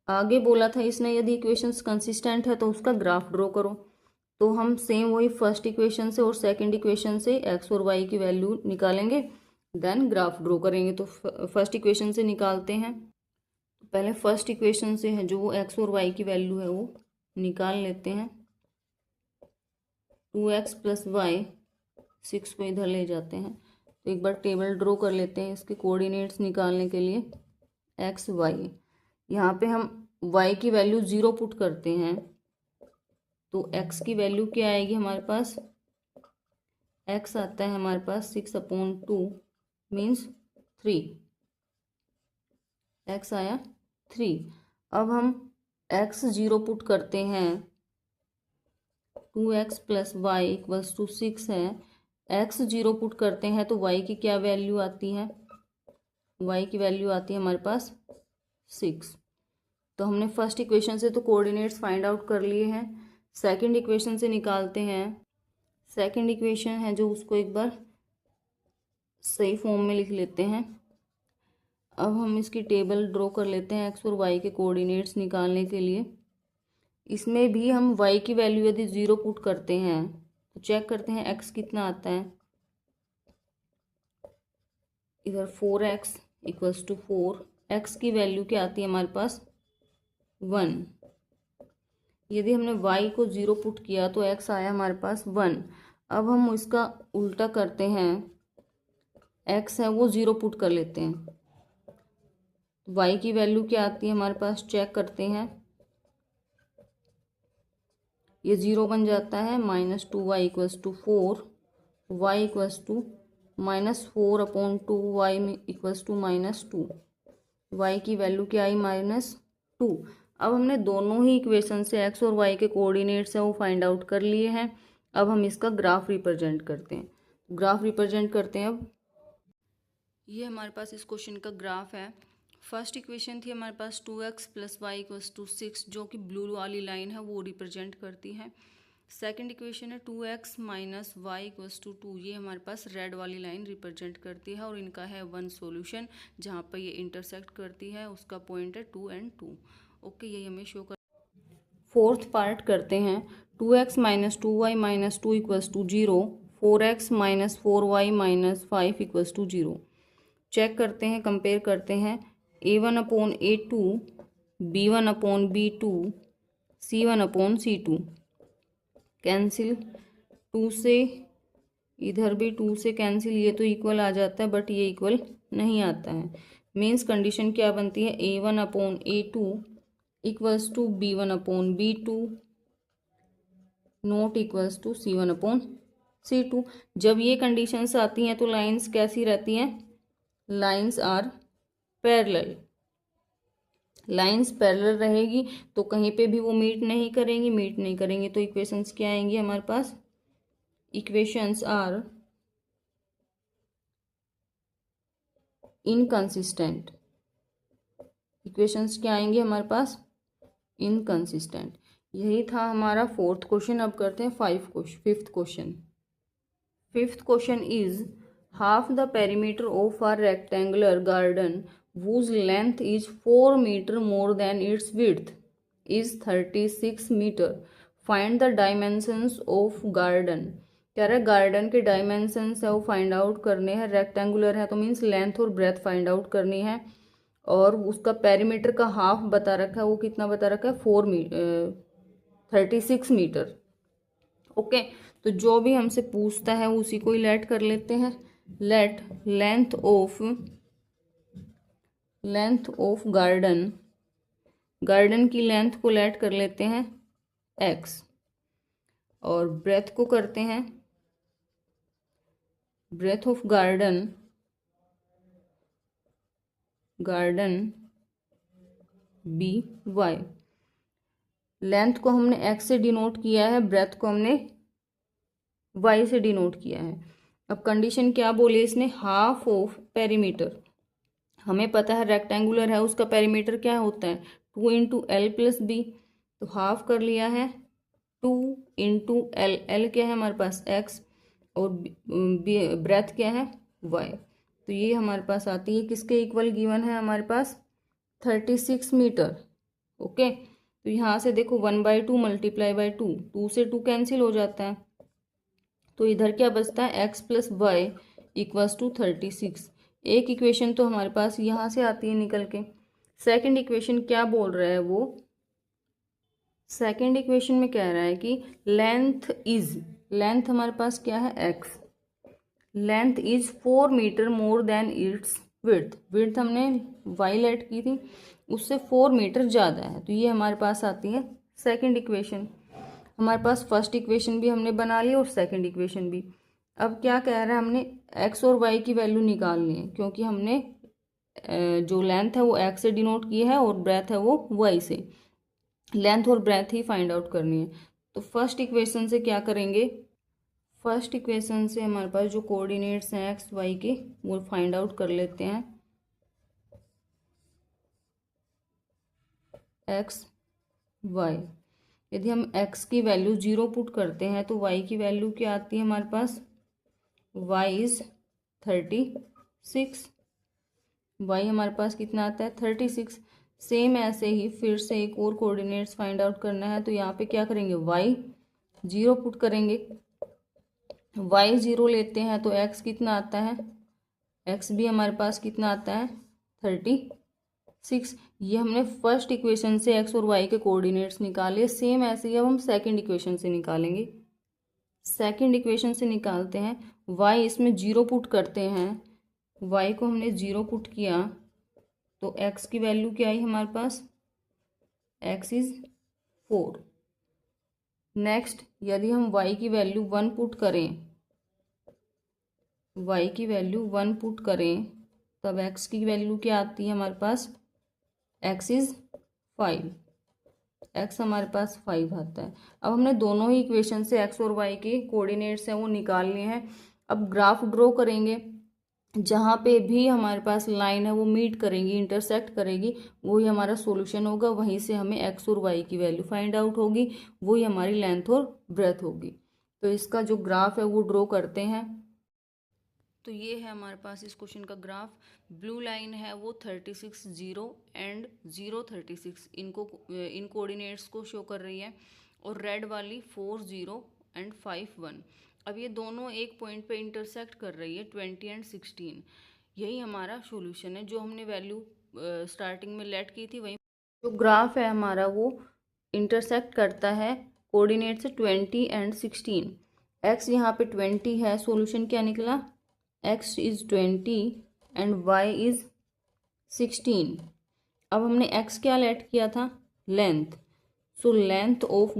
आगे बोला था इसने यदि इक्वेशंस कंसिस्टेंट है तो उसका ग्राफ ड्रॉ करो। तो हम सेम वही फर्स्ट इक्वेशन से और सेकंड इक्वेशन से एक्स और वाई की वैल्यू निकालेंगे, देन ग्राफ ड्रॉ करेंगे। तो फर्स्ट इक्वेशन से निकालते हैं। पहले फर्स्ट इक्वेशन से है जो वो एक्स और वाई की वैल्यू है वो निकाल लेते हैं। 2x + y, 6 को इधर ले जाते हैं। तो एक बार टेबल ड्रॉ कर लेते हैं इसके कोऑर्डिनेट्स निकालने के लिए। एक्स वाई, यहाँ पे हम y की वैल्यू 0 पुट करते हैं तो x की वैल्यू क्या आएगी हमारे पास, x आता है हमारे पास 6/2 मीन्स 3, x आया 3। अब हम x 0 पुट करते हैं, 2x + y = 6 है। x 0 पुट करते हैं तो y की क्या वैल्यू आती है, y की वैल्यू आती है हमारे पास 6। तो हमने फर्स्ट इक्वेशन से तो कोऑर्डिनेट्स फाइंड आउट कर लिए हैं। सेकंड इक्वेशन से निकालते हैं। सेकंड इक्वेशन है जो उसको एक बार सही फॉर्म में लिख लेते हैं। अब हम इसकी टेबल ड्रॉ कर लेते हैं एक्स और वाई के कोऑर्डिनेट्स निकालने के लिए। इसमें भी हम वाई की वैल्यू यदि 0 पुट करते हैं तो चेक करते हैं एक्स कितना आता है। इधर 4x = 4, एक्स की वैल्यू क्या आती है हमारे पास 1। यदि हमने y को 0 पुट किया तो x आया हमारे पास 1। अब हम इसका उल्टा करते हैं, x है वो 0 पुट कर लेते हैं, y की वैल्यू क्या आती है हमारे पास चेक करते हैं। ये 0 बन जाता है, -2y = 4, y = -4/2, y = -2, y की वैल्यू क्या आई -2। अब हमने दोनों ही इक्वेशन से एक्स और वाई के कोऑर्डिनेट्स हैं वो फाइंड आउट कर लिए हैं। अब हम इसका ग्राफ रिप्रेजेंट करते हैं। ग्राफ रिप्रेजेंट करते हैं। अब ये हमारे पास इस क्वेश्चन का ग्राफ है। फर्स्ट इक्वेशन थी हमारे पास 2x + y = 6, जो कि ब्लू वाली लाइन है वो रिप्रेजेंट करती है। सेकंड इक्वेशन है 2x - y = 2, ये हमारे पास रेड वाली लाइन रिप्रेजेंट करती है, और इनका है 1 सॉल्यूशन जहाँ पर ये इंटरसेक्ट करती है, उसका पॉइंट है 2 और 2। ओके, यही हमें शो कर। फोर्थ पार्ट करते हैं। 2x - 2y - 2 = 0, 4x - 4y - 5 = 0। Check करते हैं, कंपेयर करते हैं। a1/a2, b1/b2, c1/c2 कैंसिल, 2 से इधर भी 2 से कैंसिल, ये तो इक्वल आ जाता है बट ये इक्वल नहीं आता है। मीन्स कंडीशन क्या बनती है, a1/a2 = b1/b2 not equals to c1/c2। जब ये कंडीशंस आती हैं तो लाइंस कैसी रहती हैं, lines are parallel. Lines parallel रहेगी तो कहीं पे भी वो मीट नहीं करेंगी तो इक्वेशंस क्या आएंगी हमारे पास, इक्वेशंस आर इनकंसिस्टेंट। इक्वेशंस क्या आएंगे हमारे पास, इनकंसिस्टेंट। यही था हमारा फोर्थ क्वेश्चन। अब करते हैं fifth question. Fifth question is half the perimeter of a rectangular garden whose length is 4 meter more than its width is 36 meter. Find the dimensions of garden. कह रहा है गार्डन के डायमेंशंस है वो find out करने हैं। Rectangular है तो मीन्स लेंथ और ब्रेथ फाइंड आउट करनी है, और उसका पेरीमीटर का हाफ बता रखा है, वो कितना बता रखा है 36 मीटर। ओके, तो जो भी हमसे पूछता है उसी को ही लेट कर लेते हैं। लेट लेंथ ऑफ गार्डन की लेंथ को लेट कर लेते हैं x, और ब्रेथ को करते हैं breadth of garden by। Length को हमने x से डिनोट किया है, ब्रेथ को हमने y से डिनोट किया है। अब कंडीशन क्या बोले इसने, हाफ ऑफ पेरीमीटर। हमें पता है रेक्टेंगुलर है उसका पेरीमीटर क्या होता है 2 इंटू एल प्लस बी, तो हाफ कर लिया है 2 इंटू एल, एल क्या है हमारे पास x, और ब्रेथ क्या है y। तो ये हमारे पास आती है किसके इक्वल गिवन है हमारे पास 36 मीटर। ओके, तो यहाँ से देखो 1/2 मल्टीप्लाई बाई 2, 2 से 2 कैंसिल हो जाता है, तो इधर क्या बचता है x plus y equals to 36। एक इक्वेशन तो हमारे पास यहाँ से आती है निकल के। सेकंड इक्वेशन क्या बोल रहा है वो, सेकंड इक्वेशन में कह रहा है कि लेंथ हमारे पास क्या है x, length is 4 metre more than its width, width हमने y लेट की थी उससे 4 मीटर ज़्यादा है, तो ये हमारे पास आती है सेकंड इक्वेशन। हमारे पास फर्स्ट इक्वेशन भी हमने बना ली और सेकंड इक्वेशन भी। अब क्या कह रहा है, हमने x और y की वैल्यू निकालनी है, क्योंकि हमने जो लेंथ है वो x से डिनोट की है और ब्रेथ है वो y से, लेंथ और ब्रेथ ही फाइंड आउट करनी है। तो फर्स्ट इक्वेशन से क्या करेंगे, फर्स्ट इक्वेशन से हमारे पास जो कोऑर्डिनेट्स हैं एक्स वाई के वो फाइंड आउट कर लेते हैं। एक्स वाई, यदि हम x की वैल्यू 0 पुट करते हैं तो y की वैल्यू क्या आती है हमारे पास, y इज़ 36, y हमारे पास कितना आता है 36। सेम ऐसे ही फिर से एक और कोऑर्डिनेट्स फाइंड आउट करना है, तो यहाँ पे क्या करेंगे y 0 पुट करेंगे, y 0 लेते हैं तो x कितना आता है, x भी हमारे पास कितना आता है 36। ये हमने फर्स्ट इक्वेशन से x और y के कोऑर्डिनेट्स निकाले। सेम ऐसे ही अब हम सेकंड इक्वेशन से निकालेंगे। सेकंड इक्वेशन से निकालते हैं, y इसमें 0 पुट करते हैं, y को हमने 0 पुट किया तो x की वैल्यू क्या आई हमारे पास, x इज 4। नेक्स्ट यदि हम y की वैल्यू 1 पुट करें, y की वैल्यू 1 पुट करें तब x की वैल्यू क्या आती है हमारे पास, x इज 5, x हमारे पास 5 आता है। अब हमने दोनों ही इक्वेशन से x और y के कोऑर्डिनेट्स हैं वो निकाल लिए हैं। अब ग्राफ ड्रॉ करेंगे, जहाँ पे भी हमारे पास लाइन है वो मीट करेंगी, इंटरसेक्ट करेगी, वही हमारा सॉल्यूशन होगा, वहीं से हमें x और y की वैल्यू फाइंड आउट होगी, वही हमारी लेंथ और ब्रेथ होगी। तो इसका जो ग्राफ है वो ड्रॉ करते हैं। तो ये है हमारे पास इस क्वेश्चन का ग्राफ। ब्लू लाइन है वो 36 0 एंड 0 36 इनको इन कोऑर्डिनेट्स को शो कर रही है, और रेड वाली 4 0 एंड 5 1। अब ये दोनों एक पॉइंट पे इंटरसेक्ट कर रही है 20 एंड 16। यही हमारा सॉल्यूशन है, जो हमने वैल्यू स्टार्टिंग में लेट की थी वही जो ग्राफ है हमारा वो इंटरसेक्ट करता है कोऑर्डिनेट से 20 एंड 16। एक्स यहाँ पे 20 है, सॉल्यूशन क्या निकला, x is 20 and y is 16। अब हमने x क्या लेट किया था, length, so length of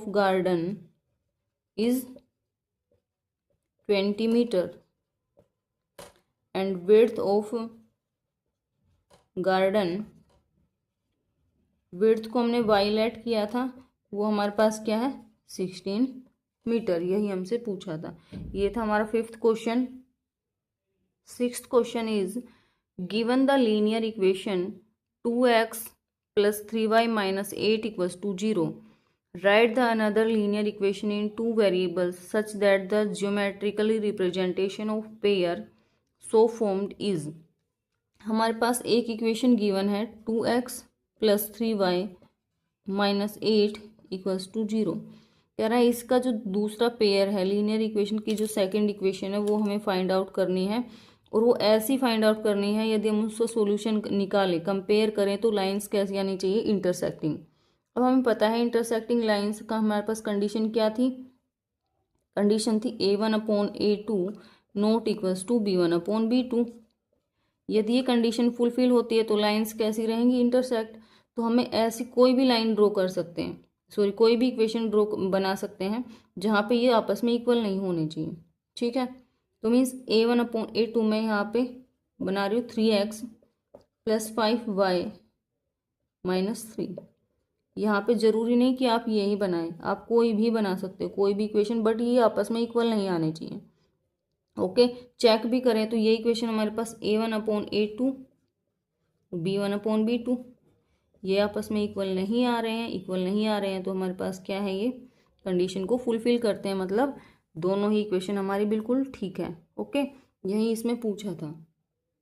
garden is 20 metre and width of garden, width को हमने y लेट किया था, वो हमारे पास क्या है 16 मीटर, यही हमसे पूछा था। ये था हमारा fifth question. Sixth question is given the linear equation 2x plus 3y minus 8 equals to 0, write the another linear equation in 2 variables such that the geometrically representation of pair so formed is. हमारे पास एक equation given है 2x plus 3y minus 8 equals to 0। कह रहा है इसका जो दूसरा पेयर है लीनियर इक्वेशन की, जो सेकंड इक्वेशन है वो हमें फाइंड आउट करनी है, और वो ऐसी फाइंड आउट करनी है यदि हम उसका सॉल्यूशन निकालें, कंपेयर करें तो लाइंस कैसी आनी चाहिए, इंटरसेक्टिंग। अब हमें पता है इंटरसेक्टिंग लाइंस का हमारे पास कंडीशन क्या थी, कंडीशन थी a1/a2 not equals to b1/b2। यदि ये कंडीशन फुलफिल होती है तो लाइंस कैसी रहेंगी, इंटरसेक्ट। तो हमें ऐसी कोई भी लाइन ड्रॉ कर सकते हैं, सॉरी कोई भी इक्वेशन ड्रॉ बना सकते हैं जहाँ पे ये आपस में इक्वल नहीं होने चाहिए, ठीक है। तो मीन्स a1/a2 में यहाँ पे बना रही हूँ 3x प्लस 5y माइनस 3। यहाँ पे ज़रूरी नहीं कि आप यही बनाएं, आप कोई भी बना सकते हो, कोई भी इक्वेशन, बट ये आपस में इक्वल नहीं आने चाहिए। ओके, चेक भी करें तो ये इक्वेशन हमारे पास a1/a2 b1/b2। ये आपस में इक्वल नहीं आ रहे हैं, इक्वल नहीं आ रहे हैं तो हमारे पास क्या है, ये कंडीशन को फुलफिल करते हैं, मतलब दोनों ही इक्वेशन हमारी बिल्कुल ठीक है। ओके, यही इसमें पूछा था।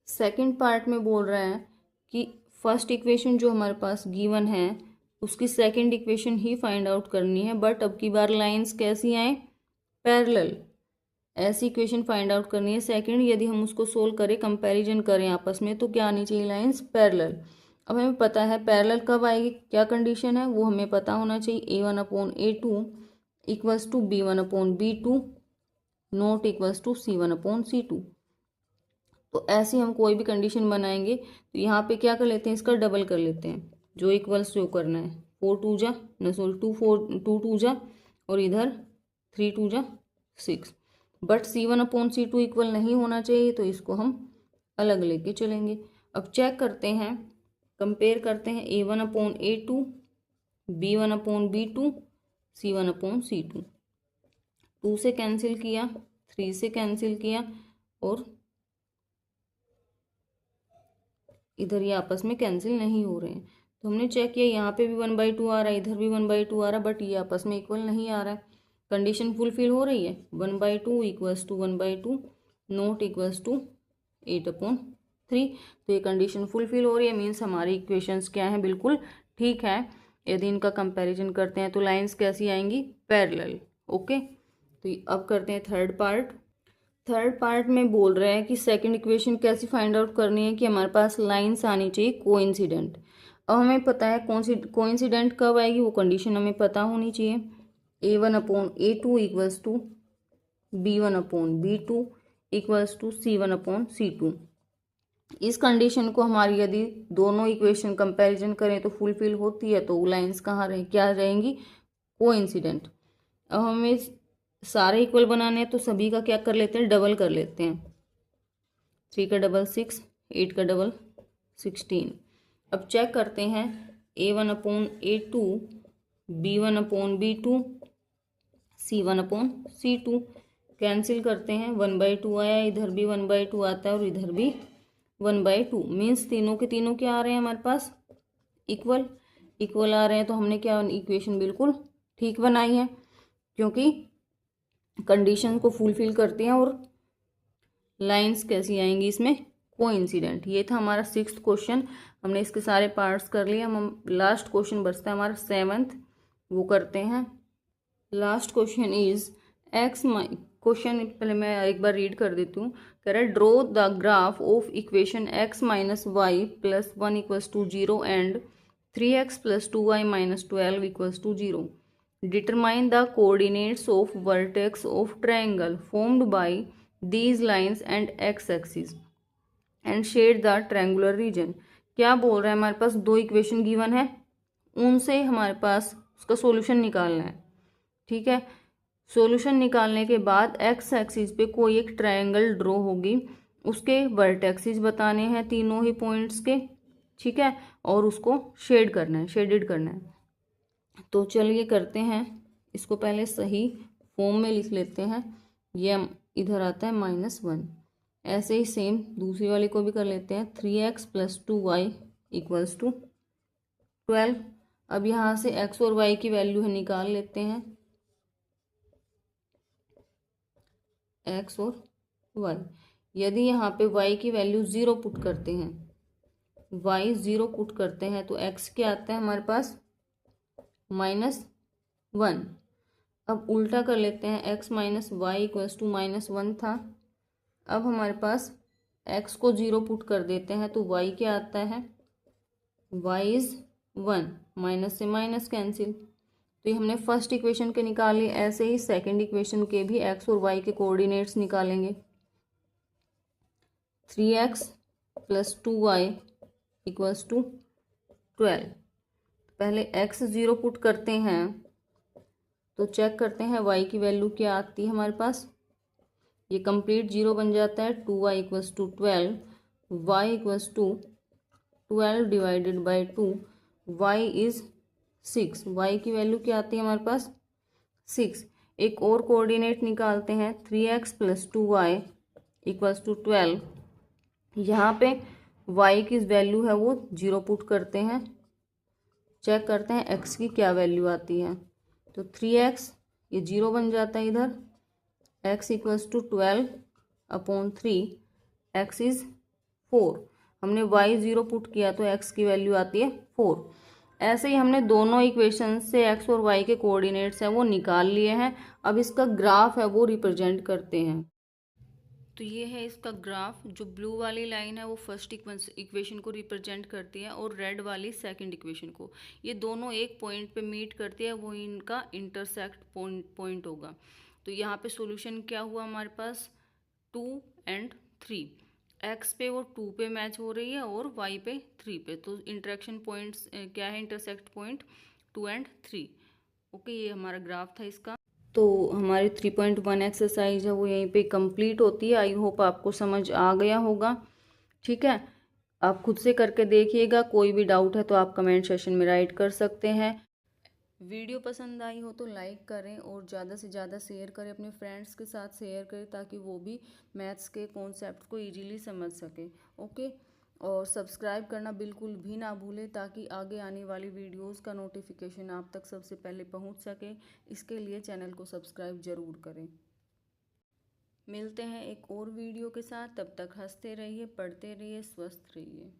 सेकंड पार्ट में बोल रहा है कि फर्स्ट इक्वेशन जो हमारे पास गिवन है उसकी सेकंड इक्वेशन ही फाइंड आउट करनी है, बट अब की बार लाइंस कैसी आए, पैरेलल। ऐसी इक्वेशन फाइंड आउट करनी है सेकंड। यदि हम उसको सोल्व करें, कंपैरिजन करें आपस में, तो क्या आनी चाहिए, लाइंस पैरेलल। अब हमें पता है पैरेलल कब आएगी, क्या कंडीशन है वो हमें पता होना चाहिए। a1/a2 equals to b1/b2 not equals to c1/c2। तो ऐसी हम कोई भी कंडीशन बनाएंगे तो यहाँ पे क्या कर लेते हैं, इसका डबल कर लेते हैं, जो इक्वल्स जो करना है, 4 2 न सॉरी 2 2 और इधर 3 2 6। बट c1/c2 इक्वल नहीं होना चाहिए, तो इसको हम अलग लेके चलेंगे। अब चेक करते हैं, कंपेयर करते हैं a1/a2 b1/b2 c1/c2। 2 से कैंसिल किया, 3 से कैंसिल किया और इधर ये आपस में कैंसिल नहीं हो रहे हैं। तो हमने चेक किया, यहाँ पे भी 1/2 आ रहा है, इधर भी 1/2 आ रहा है, बट ये आपस में इक्वल नहीं आ रहा है। कंडीशन फुलफिल हो रही है, 1/2 equals to 1/2 not equals to 8/3। तो ये कंडीशन फुलफिल हो रही है, मीन्स हमारी इक्वेशंस क्या है, बिल्कुल ठीक है। यदि इनका कंपैरिजन करते हैं तो लाइंस कैसी आएंगी, पैरेलल। ओके, तो अब करते हैं थर्ड पार्ट। थर्ड पार्ट में बोल रहे हैं कि सेकंड इक्वेशन कैसी फाइंड आउट करनी है, कि हमारे पास लाइंस आनी चाहिए कोइंसिडेंट। अब हमें पता है कोइंसिडेंट कब आएगी, वो कंडीशन हमें पता होनी चाहिए। a1/a2 equals to b1/b2 equals to c1/c2। इस कंडीशन को हमारी यदि दोनों इक्वेशन कंपैरिजन करें तो फुलफिल होती है, तो वो लाइंस कहाँ रहे, क्या रहेंगी, कोइंसिडेंट। अब हमें सारे इक्वल बनाने हैं तो सभी का क्या कर लेते हैं, डबल कर लेते हैं। 3 का डबल 6, 8 का डबल 16। अब चेक करते हैं a1/a2 b1/b2 c1/c2। कैंसिल करते हैं, 1/2 आया, इधर भी 1/2 आता है और इधर भी 1/2। मीन्स तीनों के तीनों क्या आ रहे हैं हमारे पास, इक्वल। इक्वल आ रहे हैं तो हमने क्या इक्वेशन बिल्कुल ठीक बनाई है, क्योंकि कंडीशन को फुलफिल करते हैं। और लाइंस कैसी आएंगी इसमें, कोइंसिडेंट। ये था हमारा 6th क्वेश्चन, हमने इसके सारे पार्ट्स कर लिए। हम लास्ट क्वेश्चन बचता है हमारा 7th, वो करते हैं। लास्ट क्वेश्चन इज क्वेश्चन पहले मैं एक बार रीड कर देती हूँ। कह रहा है draw the graph of equation x - y + 1 = 0 and 3x + 2y - 12 = 0. Determine the coordinates of vertex of triangle formed by these lines and x-axis and shade the triangular region. क्या बोल रहा है, हमारे पास दो इक्वेशन गिवन है, उनसे हमारे पास उसका सॉल्यूशन निकालना है। ठीक है, सॉल्यूशन निकालने के बाद एक्स एक्सिस पे कोई एक ट्रायंगल ड्रॉ होगी, उसके वर्टेक्सिस बताने हैं तीनों ही पॉइंट्स के। ठीक है, और उसको शेड करना है, शेडेड करना है। तो चलिए करते हैं, इसको पहले सही फॉर्म में लिख लेते हैं। ये इधर आता है -1। ऐसे ही सेम दूसरी वाली को भी कर लेते हैं। 3x + 2y = 12। अब यहाँ से x और y की वैल्यू है, निकाल लेते हैं, x और y। यदि यहाँ पे y की वैल्यू 0 पुट करते हैं, y 0 पुट करते हैं, तो x क्या आता है हमारे पास, -1। अब उल्टा कर लेते हैं, x - y = -1 था। अब हमारे पास x को 0 पुट कर देते हैं तो y क्या आता है, y इज 1, माइनस से माइनस कैंसिल। तो ये हमने फर्स्ट इक्वेशन के निकाले। ऐसे ही सेकंड इक्वेशन के भी x और y के कोऑर्डिनेट्स निकालेंगे। 3x + 2y = 12। पहले x 0 पुट करते हैं तो चेक करते हैं y की वैल्यू क्या आती है हमारे पास। ये कंप्लीट 0 बन जाता है। 2y = 12, y = 12 divided by 2, y is 6। y की वैल्यू क्या आती है हमारे पास, 6। एक और कोऑर्डिनेट निकालते हैं, 3x + 2y = 12। यहाँ पे y की वैल्यू है वो 0 पुट करते हैं, चेक करते हैं x की क्या वैल्यू आती है। तो 3x ये 0 बन जाता है इधर, x equals to 12/3, x is 4। हमने y 0 पुट किया तो x की वैल्यू आती है 4। ऐसे ही हमने दोनों इक्वेशन से x और y के कोऑर्डिनेट्स हैं वो निकाल लिए हैं। अब इसका ग्राफ है वो रिप्रेजेंट करते हैं। तो ये है इसका ग्राफ। जो ब्लू वाली लाइन है वो फर्स्ट इक्वेशन को रिप्रेजेंट करती है और रेड वाली सेकंड इक्वेशन को। ये दोनों एक पॉइंट पे मीट करती है, वो इनका इंटरसेक्ट पॉइंट होगा। तो यहाँ पे सॉल्यूशन क्या हुआ हमारे पास, 2 और 3। एक्स पे वो 2 पे मैच हो रही है और वाई पे 3 पे। तो इंटरेक्शन पॉइंट्स क्या है, इंटरसेक्ट पॉइंट 2 और 3। ओके, ये हमारा ग्राफ था इसका। तो हमारी 3.1 एक्सरसाइज है वो यहीं पे कंप्लीट होती है। आई होप आपको समझ आ गया होगा। ठीक है, आप खुद से करके देखिएगा। कोई भी डाउट है तो आप कमेंट सेशन में राइट कर सकते हैं। वीडियो पसंद आई हो तो लाइक करें और ज़्यादा से ज़्यादा शेयर करें, अपने फ्रेंड्स के साथ शेयर करें ताकि वो भी मैथ्स के कॉन्सेप्ट को इजीली समझ सकें। ओके, और सब्सक्राइब करना बिल्कुल भी ना भूलें ताकि आगे आने वाली वीडियोस का नोटिफिकेशन आप तक सबसे पहले पहुंच सके। इसके लिए चैनल को सब्सक्राइब ज़रूर करें। मिलते हैं एक और वीडियो के साथ, तब तक हंसते रहिए, पढ़ते रहिए, स्वस्थ रहिए।